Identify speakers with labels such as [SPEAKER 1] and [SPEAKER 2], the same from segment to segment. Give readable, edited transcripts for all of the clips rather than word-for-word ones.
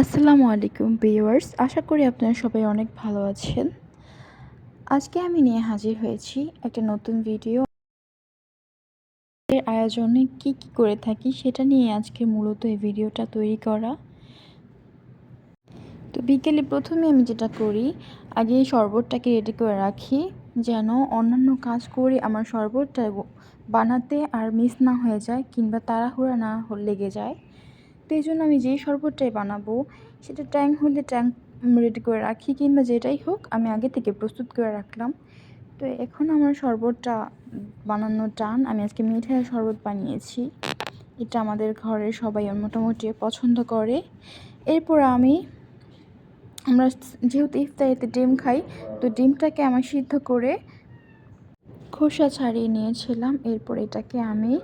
[SPEAKER 1] আসসালামু আলাইকুম ভিউয়ার্স, আশা করি আপনারা সবাই অনেক ভালো আছেন। আজকে আমি নিয়ে হাজির হয়েছি একটা নতুন ভিডিও। এর আয়োজনে কি করে থাকি সেটা নিয়ে আজকে মূলত এই ভিডিওটা তৈরি করা। তো বিকেলে প্রথমে আমি যেটা করি, আগে শরবতটাকে রেডি করে রাখি যেন অন্যান্য কাজ করে আমার শরবতটা বানাতে আর মিস না হয়ে যায় কিংবা তাড়াহুড়া না লেগে যায়। তো এই জন্য আমি যেই শরবতটাই বানাবো সেটা ট্যাং হলে ট্যাং রেডি করে রাখি কিংবা যেটাই হোক আমি আগে থেকে প্রস্তুত করে রাখলাম। তো এখন আমার শরবতটা বানানো ডান। আমি আজকে মিঠাইয়ের শরবত বানিয়েছি। এটা আমাদের ঘরের সবাই মোটামুটি পছন্দ করে। এরপর আমরা যেহেতু ইফতারিতে ডিম খাই, তো ডিমটাকে আমি সিদ্ধ করে খোসা ছাড়িয়ে নিয়েছিলাম। এরপর এটাকে আমি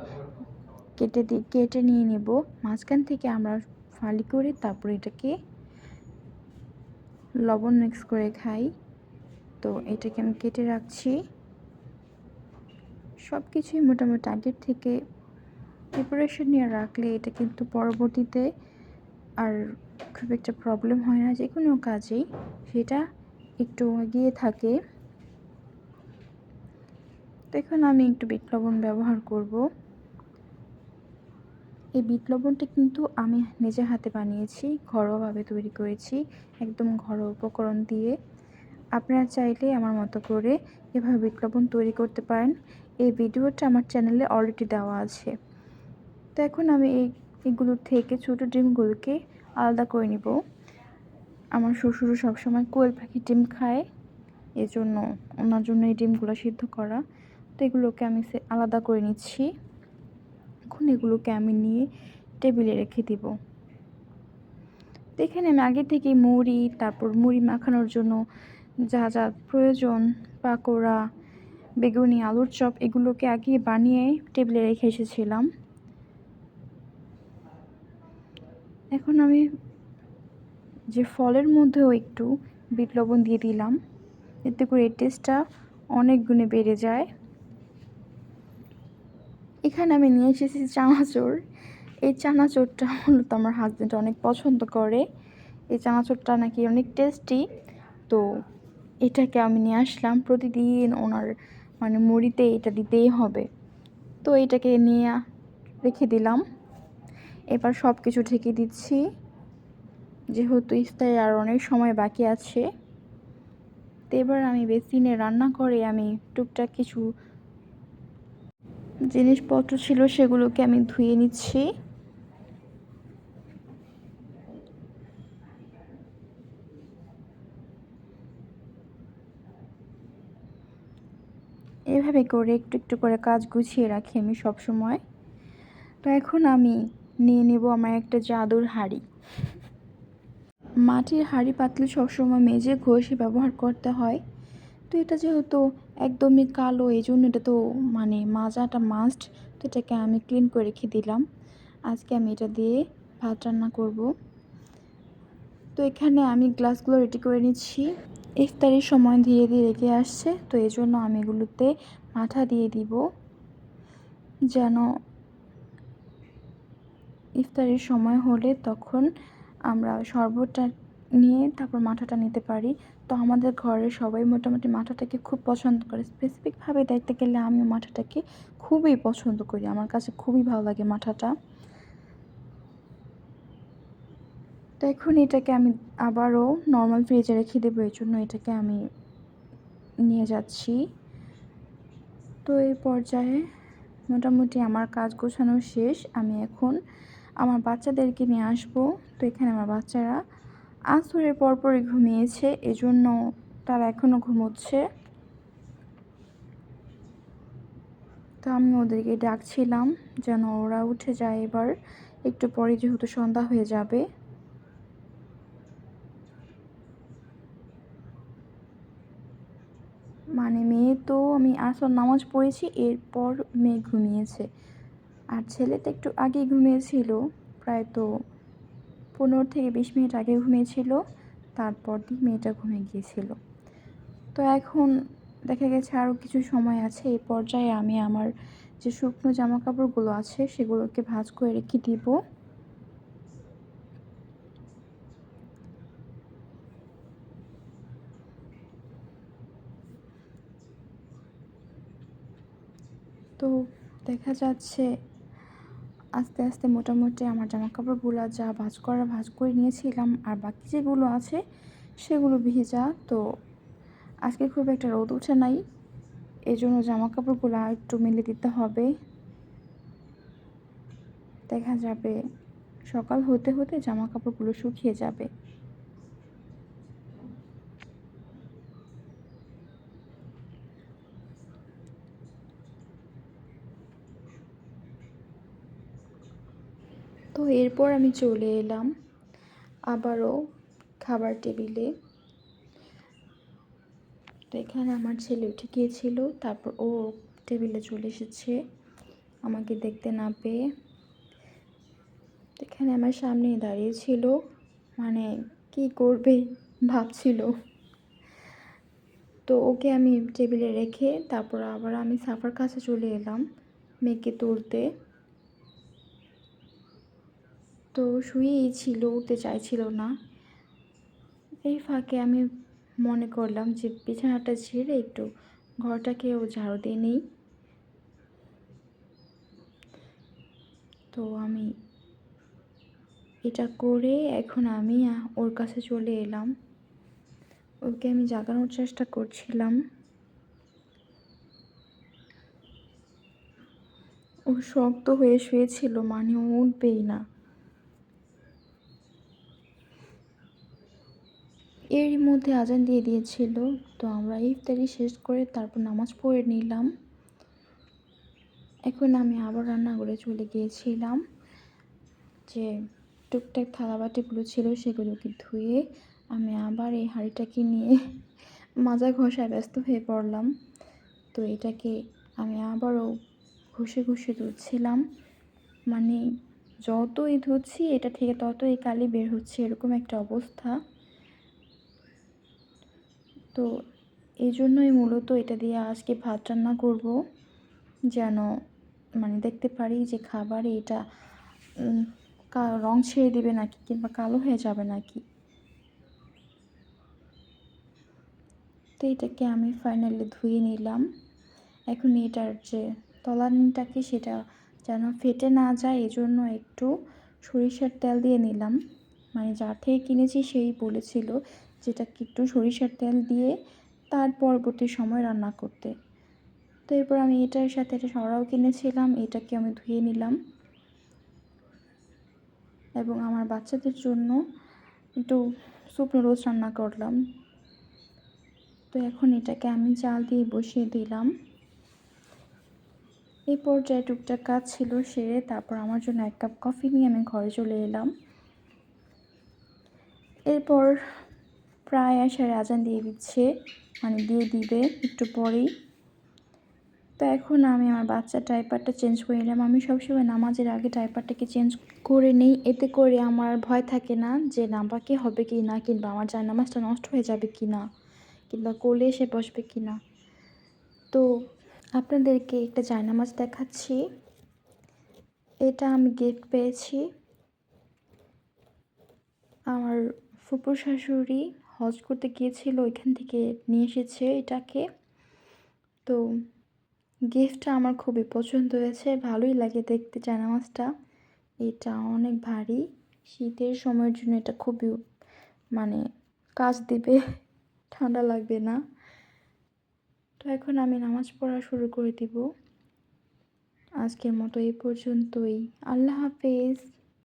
[SPEAKER 1] কেটে নিয়ে নেব। মাঝখান থেকে আমরা ফালি করে তারপর এটাকে লবণ মিক্স করে খাই। তো এটাকে আমি কেটে রাখছি। সব কিছুই মোটামুটি আগের থেকে প্রিপারেশন নিয়ে রাখলে এটা কিন্তু পরবর্তীতে আর খুব একটা প্রবলেম হয় না। যে কোনো কাজেই সেটা একটু এগিয়ে থাকে। তো এখন আমি একটু বিট লবণ ব্যবহার করব। এই বিট লবণটা কিন্তু আমি নিজের হাতে বানিয়েছি, ঘরোয়াভাবে তৈরি করেছি, একদম ঘরোয়া উপকরণ দিয়ে। আপনারা চাইলে আমার মতো করে এভাবে বিট লবণ তৈরি করতে পারেন। এই ভিডিওটা আমার চ্যানেলে অলরেডি দেওয়া আছে। তো এখন আমি এইগুলোর থেকে ছোটো ডিমগুলোকে আলাদা করে নিব। আমার শ্বশুরও সবসময় কোয়েল পাখির ডিম খায়, এজন্য ওনার জন্য এই ডিমগুলো সিদ্ধ করা। তো এগুলোকে আমি আলাদা করে নিচ্ছি। এখন এগুলোকে আমি নিয়ে টেবিলে রেখে দিব। তো এখানে আমি আগে থেকে মুড়ি, তারপর মুড়ি মাখানোর জন্য যা যা প্রয়োজন, পাকোড়া, বেগুনি, আলুর চপ, এগুলোকে আগে বানিয়ে টেবিলে রেখে এসেছিলাম। এখন আমি যে ফলের মধ্যেও একটু বিট লবণ দিয়ে দিলাম, এতে করে এর টেস্টটা অনেক গুণে বেড়ে যায়। এখানে আমি নিয়ে এসেছি চানাচুর। এই চানাচুরটা মূলত আমার হাজব্যান্ড অনেক পছন্দ করে। এই চানাচুরটা নাকি অনেক টেস্টি। তো এটাকে আমি নিয়ে আসলাম। প্রতিদিন ওনার মুড়িতে এটা দিতেই হবে। তো এটাকে নিয়ে রেখে দিলাম। এবার সব কিছু ঢেকে দিচ্ছি, যেহেতু ইফতারে আর অনেক সময় বাকি আছে। তো এবার আমি বেসিনে রান্না করে আমি টুকটাক কিছু জিনিসপত্র ছিল সেগুলোকে আমি ধুয়ে নিচ্ছি। এভাবে করে একটু একটু করে কাজ গুছিয়ে রাখি আমি সব সময়। তো এখন আমি নিয়ে নেব আমার একটা জাদুর হাঁড়ি। মাটির হাঁড়ি পাতলে সবসময় মেজে ঘষে ব্যবহার করতে হয়। তো এটা যেহেতু একদমই কালো, এই জন্য এটা তো মাজাটা মাস্ট। তো এটাকে আমি ক্লিন করে রেখে দিলাম। আজকে আমি এটা দিয়ে ভাত রান্না করব। তো এখানে আমি গ্লাসগুলো রেডি করে নিচ্ছি। ইফতারির সময় ধীরে ধীরে এগিয়ে আসছে, তো এই জন্য আমি এগুলোতে মাঠা দিয়ে দিব যেন ইফতারির সময় হলে তখন আমরা শরবতটা নিয়ে তারপর মাঠাটা নিতে পারি। তো আমাদের ঘরের সবাই মোটামুটি মাঠাটাকে খুব পছন্দ করে। স্পেসিফিকভাবে দেখতে গেলে আমিও মাঠাটাকে খুবই পছন্দ করি, আমার কাছে খুবই ভালো লাগে মাঠাটা। তো এখন এটাকে আমি আবারও নর্মাল ফ্রিজে রেখে দেবো, এই জন্য এটাকে আমি নিয়ে যাচ্ছি। তো এই পর্যায়ে মোটামুটি আমার কাজ গোছানো শেষ। আমি এখন আমার বাচ্চাদেরকে নিয়ে আসবো। তো এখানে আমার বাচ্চারা আসরের পরপরই ঘুমিয়েছে, এজন্য তারা এখনও ঘুমোচ্ছে। তো আমি ওদেরকে ডাকছিলাম যেন ওরা উঠে যায় এবার একটু পরে, যেহেতু সন্ধ্যা হয়ে যাবে। মেয়ে তো আমি আসর নামাজ পড়েছি, এরপর মেয়ে ঘুমিয়েছে। আর ছেলেটা একটু আগেই ঘুমিয়েছিল, প্রায় তো 15 থেকে 20 মিনিট আগে ঘুমিয়েছিল। তারপর দিয়ে মেয়েটা ঘুমিয়ে গিয়েছিল। তো এখন দেখা গেছে আরও কিছু সময় আছে। এই পর্যায়ে আমি আমার যে শুকনো জামা কাপড়গুলো আছে সেগুলোকে ভাঁজ করে রেখে দিব। তো দেখা যাচ্ছে আস্তে আস্তে মোটামুটি আমার জামাকাপড়গুলো যা ভাঁজ করে নিয়েছিলাম, আর বাকি যেগুলো আছে সেগুলো ভিজা। তো আজকে খুব একটা রোদ উঠে নাই, এজন্য জামাকাপড়গুলো একটু মেলে দিতে হবে। দেখা যাবে সকাল হতে হতে জামাকাপড়গুলো শুকিয়ে যাবে। তো এরপর আমি চলে এলাম আবারও খাবার টেবিলে। তো এখানে আমার ছেলে উঠে গিয়েছিল, তারপর ও টেবিলে চলে এসেছে আমাকে দেখতে না পেয়ে। এখানে আমার সামনেই দাঁড়িয়েছিল, মানে কি করবে ভাবছিল। তো ওকে আমি টেবিলে রেখে তারপর আবার আমি সাফার কাছে চলে এলাম মেয়েকে তুলতে। তো শুয়েই ছিল, উঠতে চাইছিল না। এই ফাঁকে আমি মনে করলাম যে বিছানাটা ঝেড়ে একটু ঘরটাকেও ঝাড়ু দিয়ে নিই। তো আমি এটা করে এখন আমি ওর কাছে চলে এলাম। ওকে আমি জাগানোর চেষ্টা করছিলাম। ও শক্ত হয়ে শুয়েছিল, মানে ও উঠবেই না। এরই মধ্যে আজান দিয়ে দিয়েছিল। তো আমরা ইফতারি শেষ করে তারপর নামাজ পড়ে নিলাম। এখন আমি আবার রান্নাঘরে চলে গিয়েছিলাম, যে টুকটাক থালাবাটিগুলো ছিল সেগুলোকে ধুয়ে আমি আবার এই হাঁড়িটাকে নিয়ে মাজা ঘষায় ব্যস্ত হয়ে পড়লাম। তো এটাকে আমি আবারও ঘষে ঘষে ধুচ্ছিলাম, মানে যতই ধুচ্ছি এটা থেকে ততই কালি বের হচ্ছে, এরকম একটা অবস্থা। তো এই জন্যই মূলত এটা দিয়ে আজকে ভাত রান্না করব, যেন মানে দেখতে পারি যে খাবারে এটা রং ছেড়ে দেবে নাকি কিংবা কালো হয়ে যাবে নাকি। তো এটাকে আমি ফাইনালি ধুয়ে নিলাম। এখন এটার যে তলানিটাকে সেটা যেন ফেটে না যায় এজন্য একটু সরিষার তেল দিয়ে নিলাম। মানে যার থেকে কিনেছি সেই বলেছিল যেটাকে একটু সরিষার তেল দিয়ে তার পরবর্তী সময় রান্না করতে। তো এরপর আমি এটার সাথে একটা সরাও কিনেছিলাম, এটাকে আমি ধুয়ে নিলাম এবং আমার বাচ্চাদের জন্য একটু স্যুপ নুডলস রান্না করলাম। তো এখন এটাকে আমি জাল দিয়ে বসিয়ে দিলাম। এই পর্যায়ে টুকটাক কাজ ছিল সেরে তারপর আমার জন্য 1 কাপ কফি নিয়ে আমি ঘরে চলে এলাম। এরপর প্রায় আসার আজান দিয়ে দিচ্ছে, মানে দিয়ে দিবে একটু পরেই। তো এখন আমি আমার বাচ্চার ডাইপারটা চেঞ্জ করে নিলাম। আমি সবসময় নামাজের আগে ডাইপারটাকে চেঞ্জ করে নিই, এতে করে আমার ভয় থাকে না যে নাপাকি হবে কি না, কিংবা আমার জায়নামাজটা নষ্ট হয়ে যাবে কি না, কিংবা কোলে এসে বসবে কি না। তো আপনাদেরকে একটা জায়নামাজ দেখাচ্ছি। এটা আমি গিফট পেয়েছি, আমার ফুপুর শাশুড়ি হজ করতে গিয়েছিল, ওইখান থেকে নিয়ে এসেছে এটাকে। তো গিফটটা আমার খুবই পছন্দ হয়েছে, ভালোই লাগে দেখতে জায়নামাজটা। এটা অনেক ভারী, শীতের সময়ের জন্য এটা খুবই মানে কাজ দিবে, ঠান্ডা লাগবে না। তো এখন আমি নামাজ পড়া শুরু করে দিব। আজকের মতো এই পর্যন্তই। আল্লাহ হাফেজ।